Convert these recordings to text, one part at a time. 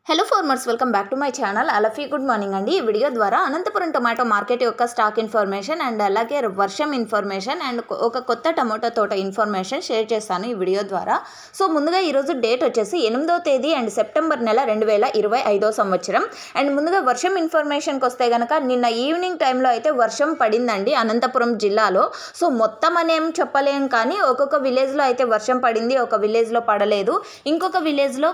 Hello farmers, welcome back to my channel. అలఫీ good morning అండి. ఈ వీడియో ద్వారా అనంతపురం టొమాటో మార్కెట్ యొక్క స్టాక్ ఇన్ఫర్మేషన్ అండ్ అలాగే వర్షం ఇన్ఫర్మేషన్ అండ్ ఒక కొత్త టమాటో తోట ఇన్ఫర్మేషన్ షేర్ చేస్తాను ఈ వీడియో ద్వారా. సో ముందుగా ఈరోజు డేట్ వచ్చేసి 8వ తేదీ అండ్ సెప్టెంబర్ నెల 2025 సంవత్సరం. అండ్ ముందుగా వర్షం ఇన్ఫర్మేషన్కి వస్తే కనుక నిన్న ఈవినింగ్ టైంలో అయితే వర్షం పడిందండి అనంతపురం జిల్లాలో. సో మొత్తం అనేం చెప్పలేం, కానీ ఒక్కొక్క విలేజ్లో అయితే వర్షం పడింది, ఒక విలేజ్లో పడలేదు, ఇంకొక విలేజ్లో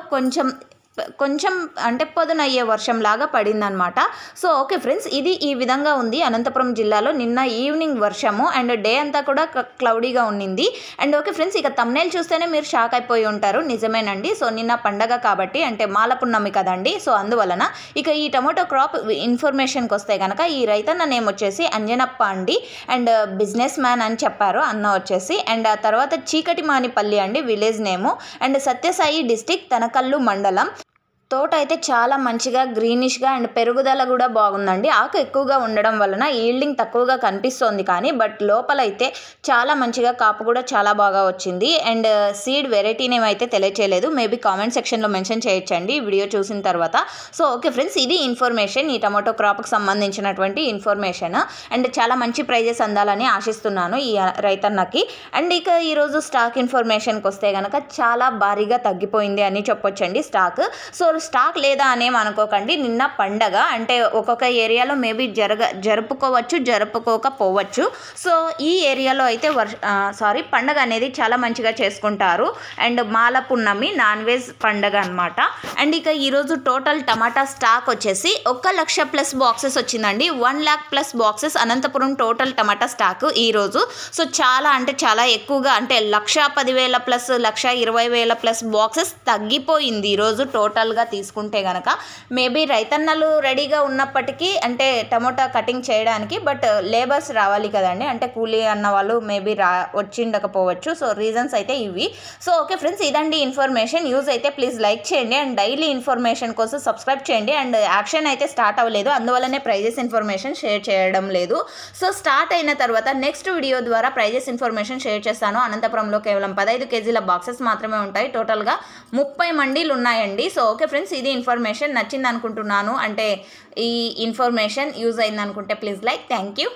కొంచెం అంటే పొదనయ్యే వర్షం లాగా పడిందనమాట. సో ఓకే ఫ్రెండ్స్, ఇది ఈ విధంగా ఉంది అనంతపురం జిల్లాలో నిన్న ఈవినింగ్ వర్షము. అండ్ డే అంతా కూడా క్లౌడీగా ఉండింది. అండ్ ఓకే ఫ్రెండ్స్, ఇక థంబ్నెయిల్ చూస్తేనే మీరు షాక్ అయిపోయి ఉంటారు. నిజమేనండి. సో నిన్న పండగ కాబట్టి, అంటే మాల పున్నమి కదండి. సో అందువలన ఇక ఈ టమాటో క్రాప్ ఇన్ఫర్మేషన్కి వస్తే కనుక ఈ రైతన్న నేమ్ వచ్చేసి అంజనప్ప అండి. అండ్ బిజినెస్ మ్యాన్ అని చెప్పారు అన్న వచ్చేసి. అండ్ ఆ తర్వాత చీకటి మానిపల్లి అండి విలేజ్ నేము. And Satyasai district, Tanakallu mandal. తోట అయితే చాలా మంచిగా గ్రీనిష్గా అండ్ పెరుగుదల కూడా బాగుందండి. ఆకు ఎక్కువగా ఉండడం వలన ఈల్డింగ్ తక్కువగా కనిపిస్తోంది, కానీ బట్ లోపలైతే చాలా మంచిగా కాపు కూడా చాలా బాగా వచ్చింది. అండ్ సీడ్ వెరైటీ నేమ్ అయితే తెలియచేయలేదు, మేబీ కామెంట్ సెక్షన్లో మెన్షన్ చేయొచ్చండి వీడియో చూసిన తర్వాత. సో ఓకే ఫ్రెండ్స్, ఇది ఇన్ఫర్మేషన్, ఈ టమాటో క్రాప్కి సంబంధించినటువంటి ఇన్ఫర్మేషన్. అండ్ చాలా మంచి ప్రైజెస్ అందాలని ఆశిస్తున్నాను ఈ రైతన్నకి. అండ్ ఇక ఈరోజు స్టాక్ ఇన్ఫర్మేషన్కి వస్తే కనుక చాలా భారీగా తగ్గిపోయింది అని చెప్పొచ్చండి స్టాక్. సో స్టాక్ లేదా అనేం అనుకోకండి, నిన్న పండగ, అంటే ఒక్కొక్క ఏరియాలో మేబీ జరుపుకోవచ్చు, జరుపుకోకపోవచ్చు. సో ఈ ఏరియాలో అయితే పండగ అనేది చాలా మంచిగా చేసుకుంటారు. అండ్ మాల పున్నమి నాన్ వెజ్ పండగ అనమాట. అండ్ ఇక ఈరోజు టోటల్ టమాటా స్టాక్ వచ్చేసి 1,00,000+ బాక్సెస్ వచ్చిందండి. 1,00,000+ బాక్సెస్ అనంతపురం టోటల్ టమాటా స్టాక్ ఈరోజు. సో చాలా అంటే చాలా ఎక్కువగా, అంటే 1,10,000+, 1,20,000+ బాక్సెస్ తగ్గిపోయింది ఈరోజు టోటల్గా తీసుకుంటే కనుక. మేబీ రైతన్నలు రెడీగా ఉన్నప్పటికీ, అంటే టమోటా కటింగ్ చేయడానికి, బట్ లేబర్స్ రావాలి కదండి, అంటే కూలీ అన్న వాళ్ళు మేబీ వచ్చిండకపోవచ్చు. సో రీజన్స్ అయితే ఇవి. సో ఓకే ఫ్రెండ్స్, ఇదండి ఇన్ఫర్మేషన్. యూజ్ అయితే ప్లీజ్ లైక్ చేయండి అండ్ డైలీ ఇన్ఫర్మేషన్ కోసం సబ్స్క్రైబ్ చేయండి. అండ్ యాక్షన్ అయితే స్టార్ట్ అవ్వలేదు, అందువల్లనే ప్రైజెస్ ఇన్ఫర్మేషన్ షేర్ చేయడం లేదు. సో స్టార్ట్ అయిన తర్వాత నెక్స్ట్ వీడియో ద్వారా ప్రైజెస్ ఇన్ఫర్మేషన్ షేర్ చేస్తాను. అనంతపురంలో కేవలం 15 కేజీల బాక్సెస్ మాత్రమే ఉంటాయి, టోటల్గా 30 మండీలు ఉన్నాయండి. సో ఓకే ఫ్రెండ్స్, ఇది ఇన్ఫర్మేషన్ నచ్చింది అనుకుంటున్నాను. అంటే ఈ ఇన్ఫర్మేషన్ యూజ్ అయింది అనుకుంటే ప్లీజ్ లైక్. Thank you.